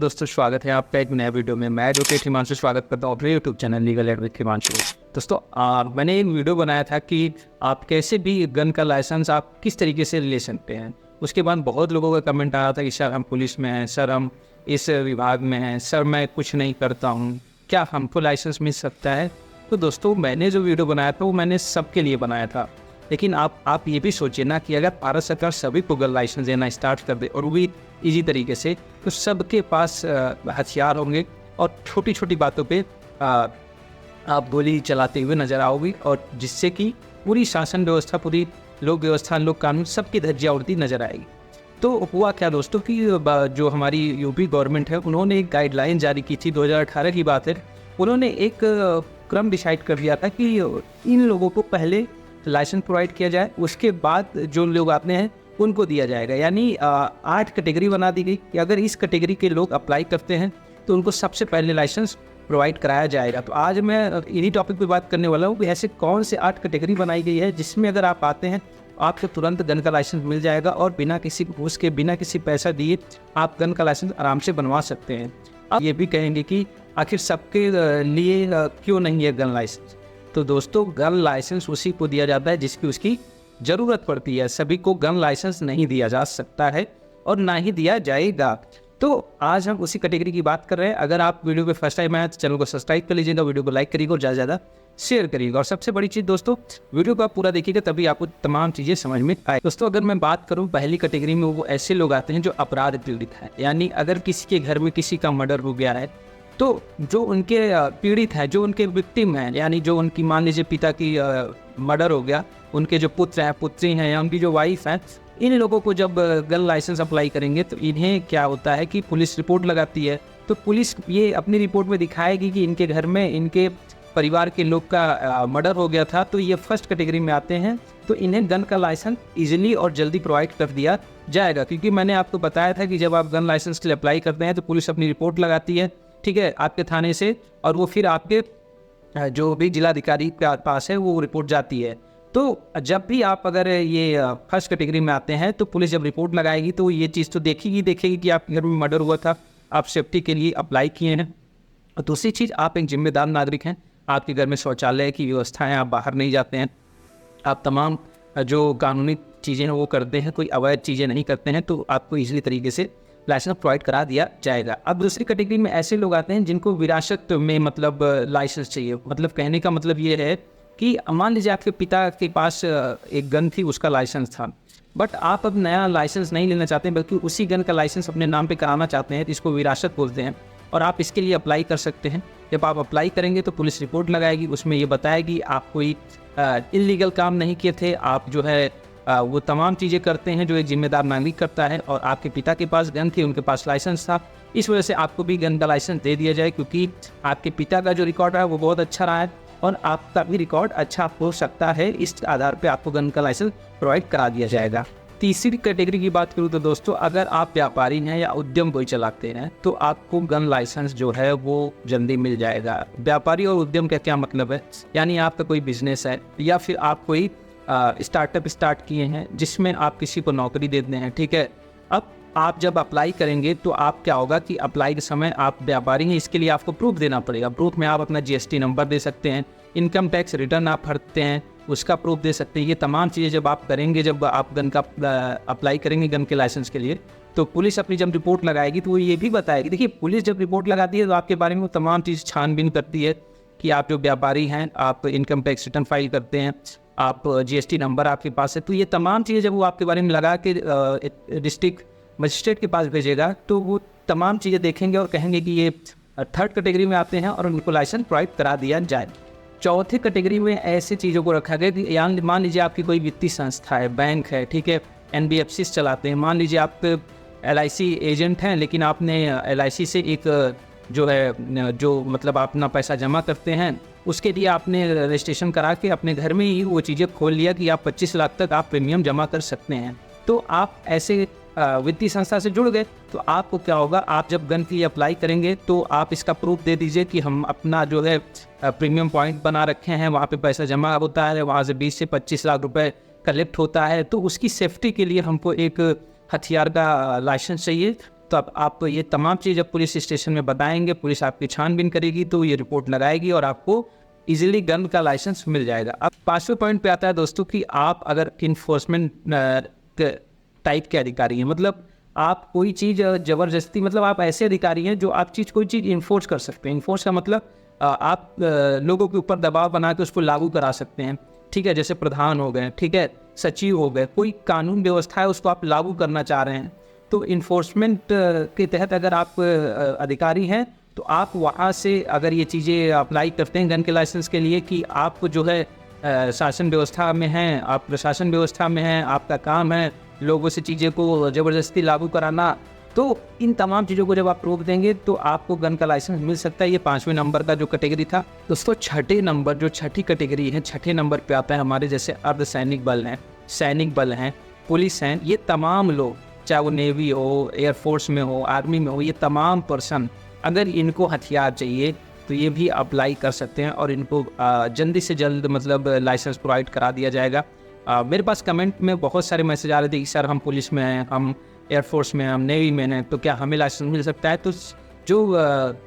दोस्तों स्वागत है आपका एक नया वीडियो में। मैं एडवोकेट हिमांशु स्वागत करता हूँ अपने YouTube channel legal advocate Himanshu. दोस्तों मैंने एक वीडियो बनाया था कि आप कैसे भी गन का लाइसेंस आप किस तरीके से ले सकते हैं। उसके बाद बहुत लोगों का कमेंट आया था कि सर हम पुलिस में हैं, सर हम इस विभाग में हैं, सर मैं कुछ नहीं करता हूँ, क्या हमको लाइसेंस मिल सकता है। तो दोस्तों मैंने जो वीडियो बनाया था वो मैंने सबके लिए बनाया था, लेकिन आप ये भी सोचिए ना कि अगर भारत सरकार सभी को गन लाइसेंस देना स्टार्ट कर दे और वो भी इजी तरीके से, तो सबके पास हथियार होंगे और छोटी छोटी बातों पे आप गोली चलाते हुए नजर आओगी, और जिससे कि पूरी शासन व्यवस्था, पूरी लोक व्यवस्था, लोक कानून सबकी धज्जियां उड़ती नजर आएगी। तो हुआ क्या दोस्तों कि जो हमारी यूपी गवर्नमेंट है उन्होंने एक गाइडलाइन जारी की थी, 2018 की बात है। उन्होंने एक क्रम डिसाइड कर दिया था कि इन लोगों को पहले लाइसेंस प्रोवाइड किया जाए, उसके बाद जो लोग आते हैं उनको दिया जाएगा। यानी 8 कैटेगरी बना दी गई कि अगर इस कैटेगरी के लोग अप्लाई करते हैं तो उनको सबसे पहले लाइसेंस प्रोवाइड कराया जाएगा। तो आज मैं इन्हीं टॉपिक पे बात करने वाला हूँ कि ऐसे कौन से 8 कैटेगरी बनाई गई है जिसमें अगर आप आते हैं आपको तुरंत गन का लाइसेंस मिल जाएगा और बिना किसी घूस के, बिना किसी पैसा दिए आप गन का लाइसेंस आराम से बनवा सकते हैं। आप ये भी कहेंगे कि आखिर सबके लिए क्यों नहीं है गन लाइसेंस। तो दोस्तों गन लाइसेंस उसी को दिया जाता है जिसकी उसकी ज़रूरत पड़ती है। सभी को गन लाइसेंस नहीं दिया जा सकता है और ना ही दिया जाएगा। तो आज हम उसी कैटेगरी की बात कर रहे हैं। अगर आप वीडियो पे फर्स्ट टाइम आए तो चैनल को सब्सक्राइब कर लीजिएगा, वीडियो को लाइक करिएगा और ज़्यादा से ज़्यादा शेयर करिएगा। और सबसे बड़ी चीज़ दोस्तों, वीडियो को आप पूरा देखिएगा तभी आपको तमाम चीज़ें समझ में आए। दोस्तों अगर मैं बात करूँ पहली कैटेगरी में, वो ऐसे लोग आते हैं जो अपराध पीड़ित हैं। यानी अगर किसी के घर में किसी का मर्डर हो गया है तो जो उनके पीड़ित हैं, जो उनके विक्टिम हैं, यानी जो उनकी मान लीजिए पिता की मर्डर हो गया, उनके जो पुत्र हैं, पुत्री हैं या उनकी जो वाइफ हैं, इन लोगों को जब गन लाइसेंस अप्लाई करेंगे तो इन्हें क्या होता है कि पुलिस रिपोर्ट लगाती है। तो पुलिस ये अपनी रिपोर्ट में दिखाएगी कि इनके घर में इनके परिवार के लोग का मर्डर हो गया था, तो ये फर्स्ट कैटेगरी में आते हैं। तो इन्हें गन का लाइसेंस ईजिली और जल्दी प्रोवाइड कर दिया जाएगा, क्योंकि मैंने आपको बताया था कि जब आप गन लाइसेंस के लिए अप्लाई करते हैं तो पुलिस अपनी रिपोर्ट लगाती है, ठीक है, आपके थाने से, और वो फिर आपके जो भी जिलाधिकारी के पास है वो रिपोर्ट जाती है। तो जब भी आप अगर ये फर्स्ट कैटेगरी में आते हैं तो पुलिस जब रिपोर्ट लगाएगी तो ये चीज़ तो देखेगी कि आपके घर में मर्डर हुआ था, आप सेफ्टी के लिए अप्लाई किए हैं। और दूसरी चीज़, आप एक जिम्मेदार नागरिक हैं, आपके घर में शौचालय की व्यवस्था है, आप बाहर नहीं जाते हैं, आप तमाम जो कानूनी चीज़ें हैं वो करते हैं, कोई अवैध चीज़ें नहीं करते हैं, तो आपको ईजिली तरीके से लाइसेंस प्रोवाइड करा दिया जाएगा। अब दूसरी कैटेगरी में ऐसे लोग आते हैं जिनको विरासत में मतलब लाइसेंस चाहिए। मतलब कहने का मतलब ये है कि मान लीजिए आपके पिता के पास एक गन थी, उसका लाइसेंस था, बट आप अब नया लाइसेंस नहीं लेना चाहते हैं बल्कि उसी गन का लाइसेंस अपने नाम पे कराना चाहते हैं, तो इसको विरासत बोलते हैं और आप इसके लिए अप्लाई कर सकते हैं। जब आप अप्लाई करेंगे तो पुलिस रिपोर्ट लगाएगी, उसमें ये बताएगी आप कोई इल्लीगल काम नहीं किए थे, आप जो है वो तमाम चीज़ें करते हैं जो एक जिम्मेदार नागरिक करता है, और आपके पिता के पास गन थी, उनके पास लाइसेंस था, इस वजह से आपको भी गन का लाइसेंस दे दिया जाए, क्योंकि आपके पिता का जो रिकॉर्ड रहा है वो बहुत अच्छा रहा है और आपका भी रिकॉर्ड अच्छा हो सकता है। इस आधार पे आपको गन का लाइसेंस प्रोवाइड करा दिया जाएगा। तीसरी कैटेगरी की बात करूँ तो दोस्तों, अगर आप व्यापारी हैं या उद्यम कोई चलाते हैं तो आपको गन लाइसेंस जो है वो जल्दी मिल जाएगा। व्यापारी और उद्यम का क्या मतलब है, यानी आपका कोई बिजनेस है या फिर आप कोई स्टार्टअप स्टार्ट किए हैं जिसमें आप किसी को नौकरी देते हैं, ठीक है। अब आप जब अप्लाई करेंगे तो आप क्या होगा कि अप्लाई के समय आप व्यापारी हैं, इसके लिए आपको प्रूफ देना पड़ेगा। प्रूफ में आप अपना GST नंबर दे सकते हैं, इनकम टैक्स रिटर्न आप भरते हैं उसका प्रूफ दे सकते हैं। ये तमाम चीज़ें जब आप करेंगे, जब आप गन का अप्लाई करेंगे गन के लाइसेंस के लिए, तो पुलिस अपनी जब रिपोर्ट लगाएगी तो वो ये भी बताएगी। देखिए पुलिस जब रिपोर्ट लगाती है तो आपके बारे में वो तमाम चीज़ छानबीन करती है कि आप जो व्यापारी हैं, आप इनकम टैक्स रिटर्न फाइल करते हैं, आप GST नंबर आपके पास है, तो ये तमाम चीज़ें जब वो आपके बारे में लगा के डिस्ट्रिक्ट मजिस्ट्रेट के पास भेजेगा तो वो तमाम चीज़ें देखेंगे और कहेंगे कि ये थर्ड कैटेगरी में आते हैं और उनको लाइसेंस प्रोवाइड करा दिया जाए। चौथी कैटेगरी में ऐसी चीज़ों को रखा गया कि मान लीजिए आपकी कोई वित्तीय संस्था है, बैंक है, ठीक है, NBFCs चलाते हैं। मान लीजिए आप LIC एजेंट हैं, लेकिन आपने LIC से एक जो है जो मतलब आप अपना पैसा जमा करते हैं, उसके लिए आपने रजिस्ट्रेशन करा के अपने घर में ही वो चीज़ें खोल लिया कि आप 25 लाख तक आप प्रीमियम जमा कर सकते हैं। तो आप ऐसे वित्तीय संस्था से जुड़ गए, तो आपको क्या होगा, आप जब गन के लिए अप्लाई करेंगे तो आप इसका प्रूफ दे दीजिए कि हम अपना जो है प्रीमियम पॉइंट बना रखे हैं, वहाँ पे पैसा जमा होता है, वहाँ से 20 से 25 लाख रुपए कलेक्ट होता है। तो उसकी सेफ्टी के लिए हमको एक हथियार का लाइसेंस चाहिए, तो अब आप ये तमाम चीज़ जब पुलिस स्टेशन में बताएंगे, पुलिस आपकी छानबीन करेगी तो ये रिपोर्ट लगाएगी और आपको इजीली गन का लाइसेंस मिल जाएगा। अब 5वें पॉइंट पे आता है दोस्तों कि आप अगर इन्फोर्समेंट टाइप के अधिकारी हैं, मतलब आप कोई चीज़ ज़बरदस्ती, मतलब आप ऐसे अधिकारी हैं जो आप कोई चीज़ इन्फोर्स कर सकते हैं। इन्फोर्स का मतलब आप लोगों के ऊपर दबाव बना के उसको लागू करा सकते हैं, ठीक है। जैसे प्रधान हो गए, ठीक है, सचिव हो गए, कोई कानून व्यवस्था है उसको आप लागू करना चाह रहे हैं, तो इन्फोर्समेंट के तहत अगर आप अधिकारी हैं तो आप वहाँ से अगर ये चीज़ें अप्लाई करते हैं गन के लाइसेंस के लिए कि आप जो है शासन व्यवस्था में हैं, आप प्रशासन व्यवस्था में हैं, आपका काम है लोगों से चीज़ें को ज़बरदस्ती लागू कराना, तो इन तमाम चीज़ों को जब आप रोक देंगे तो आपको गन का लाइसेंस मिल सकता है। ये 5वें नंबर का जो कैटेगरी था दोस्तों। छठे नंबर जो छठी कैटेगरी है, छठे नंबर पे आता है हमारे जैसे अर्धसैनिक बल हैं, सैनिक बल हैं, पुलिस हैं। ये तमाम लोग, चाहे वो नेवी हो, एयरफोर्स में हो, आर्मी में हो, ये तमाम पर्सन अगर इनको हथियार चाहिए तो ये भी अप्लाई कर सकते हैं और इनको जल्दी से जल्द मतलब लाइसेंस प्रोवाइड करा दिया जाएगा। मेरे पास कमेंट में बहुत सारे मैसेज आ रहे थे कि सर हम पुलिस में हैं, हम एयरफोर्स में हैं, हम नेवी में हैं, तो क्या हमें लाइसेंस मिल सकता है? तो जो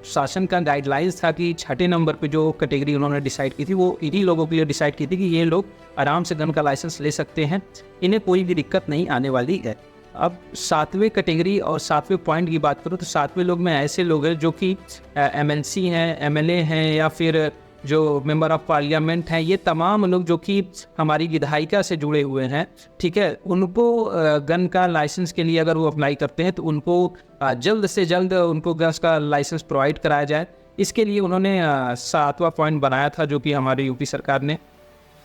शासन का गाइडलाइंस था कि छठे नंबर पे जो कैटेगरी उन्होंने डिसाइड की थी वो इन्हीं लोगों के लिए डिसाइड की थी कि ये लोग आराम से गन का लाइसेंस ले सकते हैं, इन्हें कोई भी दिक्कत नहीं आने वाली है। अब 7वें कैटेगरी और 7वें पॉइंट की बात करूँ तो 7वें लोग में ऐसे लोग हैं जो कि MNC हैं, MLA हैं या फिर जो मेंबर ऑफ पार्लियामेंट हैं, ये तमाम लोग जो कि हमारी विधायिका से जुड़े हुए हैं, ठीक है, उनको गन का लाइसेंस के लिए अगर वो अप्लाई करते हैं तो उनको जल्द से जल्द उनको गन का लाइसेंस प्रोवाइड कराया जाए। इसके लिए उन्होंने 7वां पॉइंट बनाया था जो कि हमारी यूपी सरकार ने,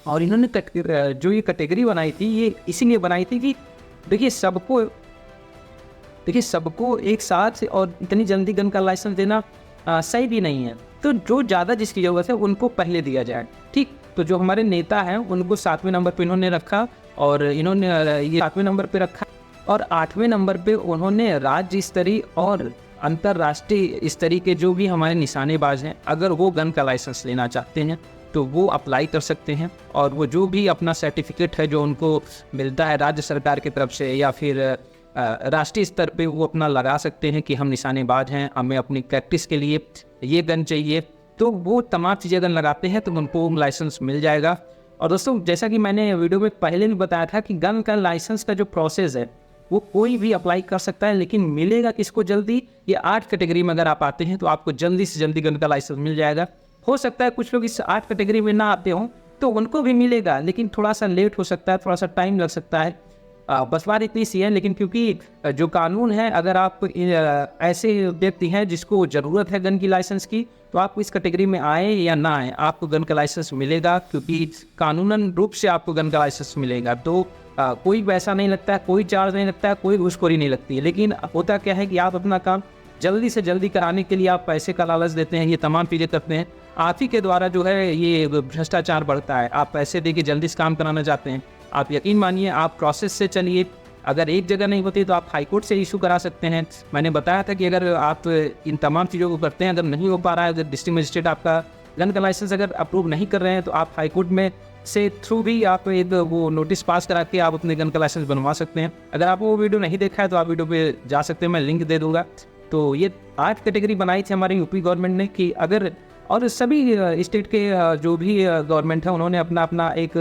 और इन्होंने जो ये कैटेगरी बनाई थी ये इसीलिए बनाई थी कि देखिए सबको एक साथ और इतनी जल्दी गन का लाइसेंस देना सही भी नहीं है, तो जो ज़्यादा जिसकी ज़रूरत है उनको पहले दिया जाए, ठीक। तो जो हमारे नेता हैं उनको 7वें नंबर पे इन्होंने रखा और इन्होंने ये 7वें नंबर पे रखा और 8वें नंबर पे उन्होंने राज्य स्तरीय और अंतर्राष्ट्रीय स्तरीय के जो भी हमारे निशानेबाज हैं, अगर वो गन का लाइसेंस लेना चाहते हैं तो वो अप्लाई कर सकते हैं और वो जो भी अपना सर्टिफिकेट है जो उनको मिलता है राज्य सरकार की तरफ से या फिर राष्ट्रीय स्तर पे वो अपना लगा सकते हैं कि हम निशानेबाज हैं, हमें अपनी प्रैक्टिस के लिए ये गन चाहिए, तो वो तमाम चीज़ें अगर लगाते हैं तो उनको लाइसेंस मिल जाएगा। और दोस्तों जैसा कि मैंने वीडियो में पहले भी बताया था कि गन का लाइसेंस का जो प्रोसेस है वो कोई भी अप्लाई कर सकता है, लेकिन मिलेगा किसको जल्दी? ये 8 कैटेगरी में अगर आप आते हैं तो आपको जल्दी से जल्दी गन का लाइसेंस मिल जाएगा। हो सकता है कुछ लोग इस 8 कैटेगरी में ना आते हों तो उनको भी मिलेगा, लेकिन थोड़ा सा लेट हो सकता है, थोड़ा सा टाइम लग सकता है। बस बात इतनी सी है, लेकिन क्योंकि जो कानून है, अगर आप ऐसे व्यक्ति हैं जिसको ज़रूरत है गन की लाइसेंस की, तो आप इस कैटेगरी में आए या ना आए आपको गन का लाइसेंस मिलेगा, क्योंकि कानूनन रूप से आपको गन का लाइसेंस मिलेगा। तो कोई पैसा नहीं लगता है, कोई चार्ज नहीं लगता है, कोई घूसखोरी नहीं लगती है। लेकिन होता क्या है कि आप अपना काम जल्दी से जल्दी कराने के लिए आप पैसे का लालच देते हैं, ये तमाम चीज़ें करते हैं, आप ही के द्वारा जो है ये भ्रष्टाचार बढ़ता है। आप पैसे दे के जल्दी से काम कराना चाहते हैं, आप यकीन मानिए आप प्रोसेस से चलिए, अगर एक जगह नहीं होती तो आप हाई कोर्ट से इशू करा सकते हैं। मैंने बताया था कि अगर आप इन तमाम चीज़ों को करते हैं, अगर नहीं हो पा रहा है, अगर डिस्ट्रिक्ट मजिस्ट्रेट आपका गन का लाइसेंस अगर अप्रूव नहीं कर रहे हैं, तो आप हाई कोर्ट में से थ्रू भी आप एक वो नोटिस पास करा के आप अपने गन का लाइसेंस बनवा सकते हैं। अगर आप वो वीडियो नहीं देखा है तो आप वीडियो पे जा सकते हैं, मैं लिंक दे दूँगा। तो ये 8 कैटेगरी बनाई थी हमारी यूपी गवर्नमेंट ने कि अगर, और सभी स्टेट के जो भी गवर्नमेंट है उन्होंने अपना अपना एक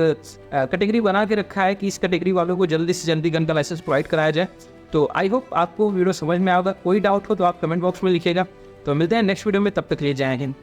कैटेगरी बना के रखा है कि इस कैटेगरी वालों को जल्दी से जल्दी गन का लाइसेंस प्रोवाइड कराया जाए। तो आई होप आपको वीडियो समझ में आएगा। कोई डाउट हो तो आप कमेंट बॉक्स में लिखिएगा। तो मिलते हैं नेक्स्ट वीडियो में, तब तक लिए जय हिंद।